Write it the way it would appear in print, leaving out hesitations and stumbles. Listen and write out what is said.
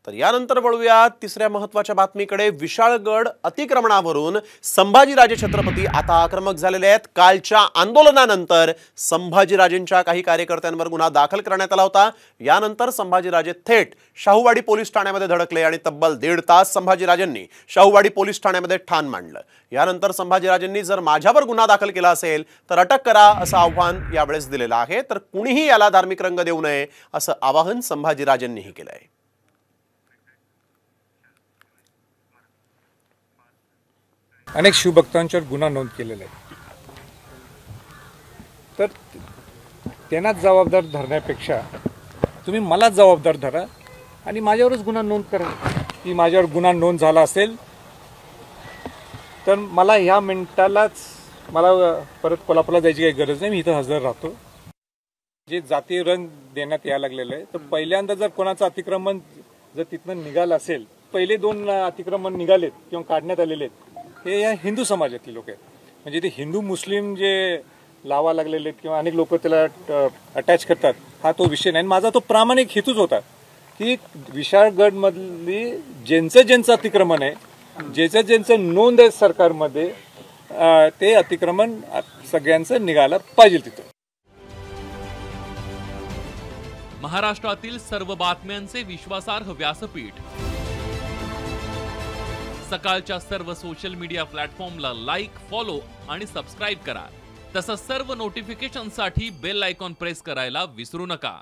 तर यानंतर वळूया तिसऱ्या महत्त्वाच्या बातमीकडे। विशाळगड अतिक्रमणावरून संभाजीराजे छत्रपती आता आक्रमक झालेले आहेत। कालच्या आंदोलनानंतर संभाजीराजेंच्या काही कार्यकर्त्यांवर गुन्हा दाखल करण्यात आला होता। यानंतर संभाजीराजे थेट शाहूवाडी पोलीस ठाण्यामध्ये धडकले आणि तब्बल 1.5 तास संभाजीराजेंनी शाहूवाडी पोलीस ठाण्यामध्ये ठाण मांडलं। यानंतर संभाजीराजेंनी जर माझ्यावर गुन्हा दाखल केला असेल तर अटक करा असं आव्हान यावेळेस दिलेलं आहे। तर कुणीही याला धार्मिक रंग देऊ नये असं आवाहन संभाजीराजेंनीही केलंय। अनेक शिवभक्तांच्यावर गुन्हा नोंद केलेला आहे, तर त्यांना जबाबदार धरण्यापेक्षा तुम्ही मला जबाबदार धरा आणि माझ्यावरच गुन्हा नोंद करा। की माझ्यावर गुन्हा नोंद झाला असेल तर मला ह्या मिनिटालाच मला परत कोल्हापूरला जायची काही गरज नाही, मी इथं हजर राहतो। जे जातीय रंग देण्यात यायला लागलेलं आहे, तर पहिल्यांदा जर कोणाचं अतिक्रमण जर तिथनं निघालं असेल, पहिले 2 अतिक्रमण निघालेत किंवा काढण्यात आलेले आहेत, हे या हिंदू समाजातले लोक आहेत। म्हणजे ते हिंदू मुस्लिम जे लावा लागलेले आहेत किंवा अनेक लोक त्याला अटॅच करतात, हा तो विषय नाही। माझा तो प्रामाणिक हेतूच होता की विशाळगडमधली ज्यांचं अतिक्रमण आहे, ज्यांचं नोंद आहे सरकारमध्ये, ते अतिक्रमण सगळ्यांचं निघालं पाहिजे तिथं। महाराष्ट्रातील सर्व बातम्यांचे विश्वासार्ह व्यासपीठ, सकाळच्या सर्व सोशल मीडिया प्लॅटफॉर्मला लाईक, फॉलो आणि सबस्क्राईब करा। तसंच सर्व नोटिफिकेशनसाठी बेल आयकॉन प्रेस करायला विसरू नका।